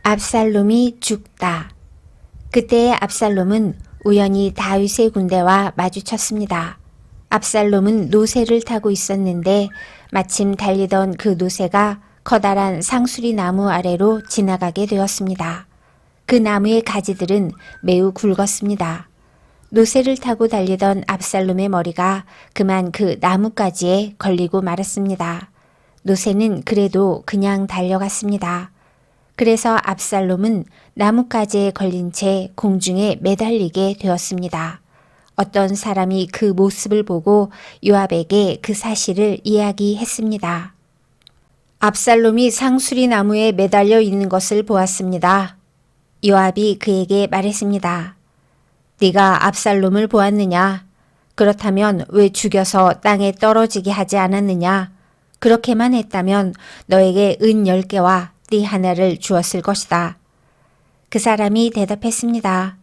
압살롬이 죽다. 그때의 압살롬은 우연히 다윗의 군대와 마주쳤습니다. 압살롬은 노새를 타고 있었는데 마침 달리던 그 노새가 커다란 상수리 나무 아래로 지나가게 되었습니다. 그 나무의 가지들은 매우 굵었습니다. 노새를 타고 달리던 압살롬의 머리가 그만 그 나뭇가지에 걸리고 말았습니다. 노새는 그래도 그냥 달려갔습니다. 그래서 압살롬은 나뭇가지에 걸린 채 공중에 매달리게 되었습니다. 어떤 사람이 그 모습을 보고 요압에게 그 사실을 이야기했습니다. 압살롬이 상수리 나무에 매달려 있는 것을 보았습니다. 요압이 그에게 말했습니다. 네가 압살롬을 보았느냐? 그렇다면 왜 죽여서 땅에 떨어지게 하지 않았느냐? 그렇게만 했다면 너에게 은 10개와 띠 하나를 주었을 것이다. 그 사람이 대답했습니다.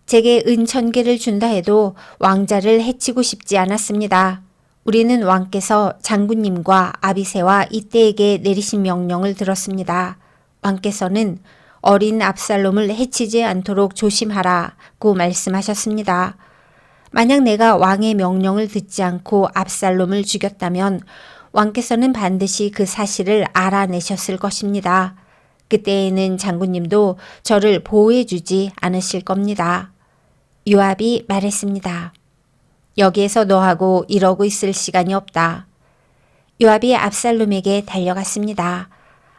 제게 은 1000개를 준다 해도 왕자를 해치고 싶지 않았습니다. 우리는 왕께서 장군님과 아비새와 이때에게 내리신 명령을 들었습니다. 왕께서는 어린 압살롬을 해치지 않도록 조심하라고 말씀하셨습니다. 만약 내가 왕의 명령을 듣지 않고 압살롬을 죽였다면 왕께서는 반드시 그 사실을 알아내셨을 것입니다. 그때에는 장군님도 저를 보호해주지 않으실 겁니다. 요압이 말했습니다. 여기에서 너하고 이러고 있을 시간이 없다. 요압이 압살롬에게 달려갔습니다.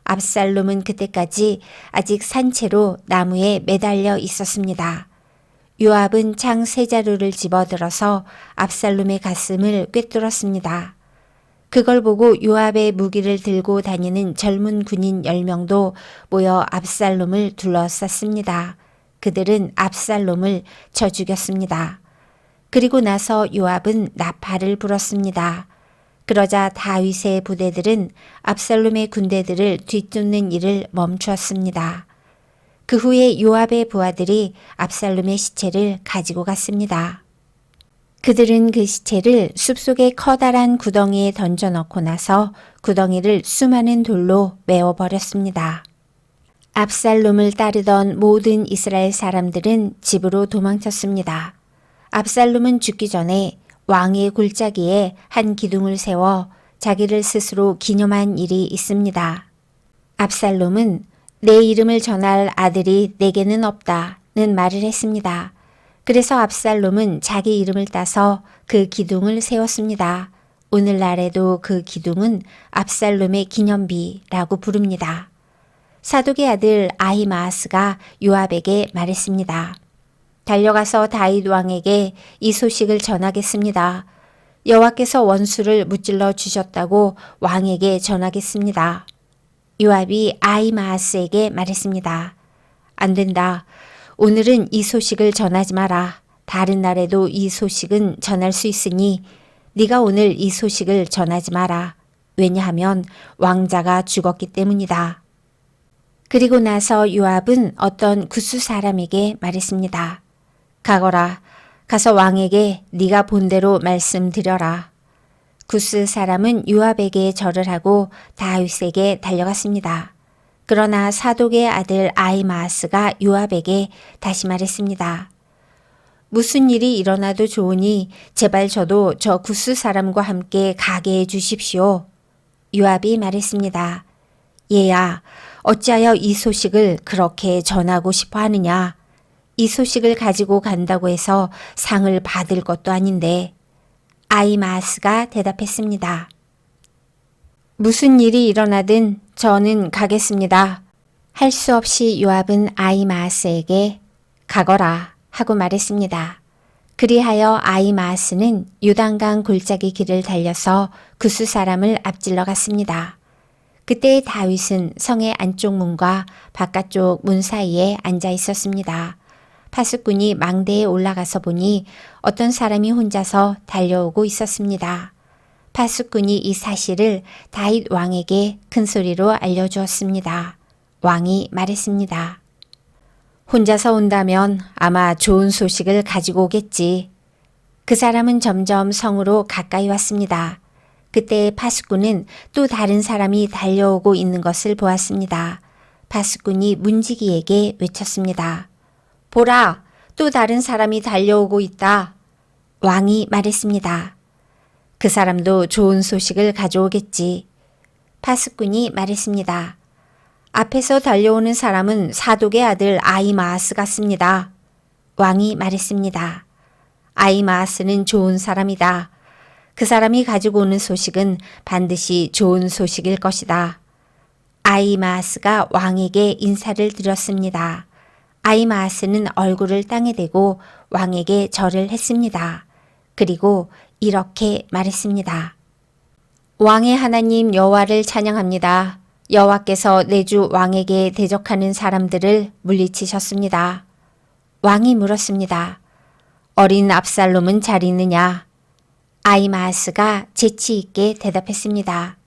압살롬은 그때까지 아직 산채로 나무에 매달려 있었습니다. 요압은 창 3자루를 집어들어서 압살롬의 가슴을 꿰뚫었습니다. 그걸 보고 요압의 무기를 들고 다니는 젊은 군인 10명도 모여 압살롬을 둘러쌌습니다. 그들은 압살롬을 쳐 죽였습니다. 그리고 나서 요압은 나팔을 불었습니다. 그러자 다윗의 부대들은 압살롬의 군대들을 뒤쫓는 일을 멈추었습니다. 그 후에 요압의 부하들이 압살롬의 시체를 가지고 갔습니다. 그들은 그 시체를 숲속의 커다란 구덩이에 던져넣고 나서 구덩이를 수많은 돌로 메워버렸습니다. 압살롬을 따르던 모든 이스라엘 사람들은 집으로 도망쳤습니다. 압살롬은 죽기 전에 왕의 골짜기에 한 기둥을 세워 자기를 스스로 기념한 일이 있습니다. 압살롬은 내 이름을 전할 아들이 내게는 없다는 말을 했습니다. 그래서 압살롬은 자기 이름을 따서 그 기둥을 세웠습니다. 오늘날에도 그 기둥은 압살롬의 기념비라고 부릅니다. 사독의 아들 아히마아스가 요압에게 말했습니다. 달려가서 다윗 왕에게 이 소식을 전하겠습니다. 여호와께서 원수를 무찔러 주셨다고 왕에게 전하겠습니다. 요압이 아히마아스에게 말했습니다. 안 된다. 오늘은 이 소식을 전하지 마라. 다른 날에도 이 소식은 전할 수 있으니 네가 오늘 이 소식을 전하지 마라. 왜냐하면 왕자가 죽었기 때문이다. 그리고 나서 요압은 어떤 구스 사람에게 말했습니다. 가거라. 가서 왕에게 네가 본 대로 말씀드려라. 구스 사람은 요압에게 절을 하고 다윗에게 달려갔습니다. 그러나 사독의 아들 아히마아스가 요압에게 다시 말했습니다. 무슨 일이 일어나도 좋으니 제발 저도 저 구스 사람과 함께 가게 해 주십시오. 요압이 말했습니다. 얘야, 어찌하여 이 소식을 그렇게 전하고 싶어 하느냐? 이 소식을 가지고 간다고 해서 상을 받을 것도 아닌데. 아히마아스가 대답했습니다. 무슨 일이 일어나든 저는 가겠습니다. 할 수 없이 요압은 아히마아스에게 가거라 하고 말했습니다. 그리하여 아히마아스는 요단강 골짜기 길을 달려서 구스 사람을 앞질러 갔습니다. 그때 다윗은 성의 안쪽 문과 바깥쪽 문 사이에 앉아 있었습니다. 파수꾼이 망대에 올라가서 보니 어떤 사람이 혼자서 달려오고 있었습니다. 파수꾼이 이 사실을 다윗 왕에게 큰 소리로 알려주었습니다. 왕이 말했습니다. 혼자서 온다면 아마 좋은 소식을 가지고 오겠지. 그 사람은 점점 성으로 가까이 왔습니다. 그때 파수꾼은 또 다른 사람이 달려오고 있는 것을 보았습니다. 바스꾼이 문지기에게 외쳤습니다. 보라, 또 다른 사람이 달려오고 있다. 왕이 말했습니다. 그 사람도 좋은 소식을 가져오겠지. 바스꾼이 말했습니다. 앞에서 달려오는 사람은 사독의 아들 아히마아스 같습니다. 왕이 말했습니다. 아히마아스는 좋은 사람이다. 그 사람이 가지고 오는 소식은 반드시 좋은 소식일 것이다. 아히마아스가 왕에게 인사를 드렸습니다. 아히마아스는 얼굴을 땅에 대고 왕에게 절을 했습니다. 그리고 이렇게 말했습니다. 왕의 하나님 여호와를 찬양합니다. 여호와께서 내 주 왕에게 대적하는 사람들을 물리치셨습니다. 왕이 물었습니다. 어린 압살롬은 잘 있느냐? 아히마아스가 재치 있게 대답했습니다.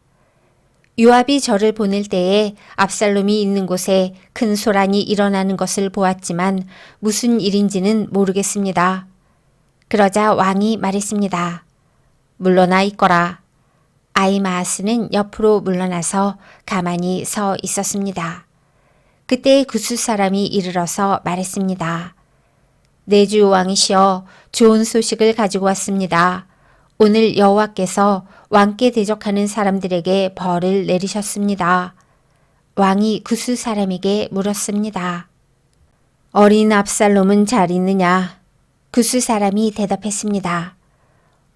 요압이 저를 보낼 때에 압살롬이 있는 곳에 큰 소란이 일어나는 것을 보았지만 무슨 일인지는 모르겠습니다. 그러자 왕이 말했습니다. 물러나 있거라. 아히마아스는 옆으로 물러나서 가만히 서 있었습니다. 그때 구스 사람이 이르러서 말했습니다. 내 주 왕이시여, 좋은 소식을 가지고 왔습니다. 오늘 여호와께서 왕께 대적하는 사람들에게 벌을 내리셨습니다. 왕이 구스 사람에게 물었습니다. 어린 압살롬은 잘 있느냐? 구스 사람이 대답했습니다.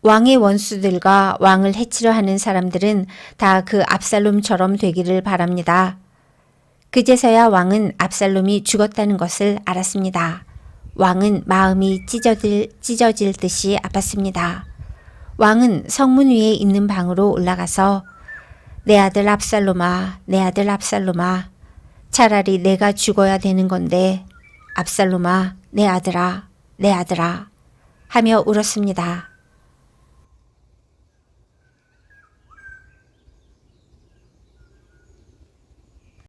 왕의 원수들과 왕을 해치려 하는 사람들은 다 그 압살롬처럼 되기를 바랍니다. 그제서야 왕은 압살롬이 죽었다는 것을 알았습니다. 왕은 마음이 찢어질 듯이 아팠습니다. 왕은 성문 위에 있는 방으로 올라가서 내 아들 압살롬아, 내 아들 압살롬아, 차라리 내가 죽어야 되는 건데 압살롬아, 내 아들아, 내 아들아 하며 울었습니다.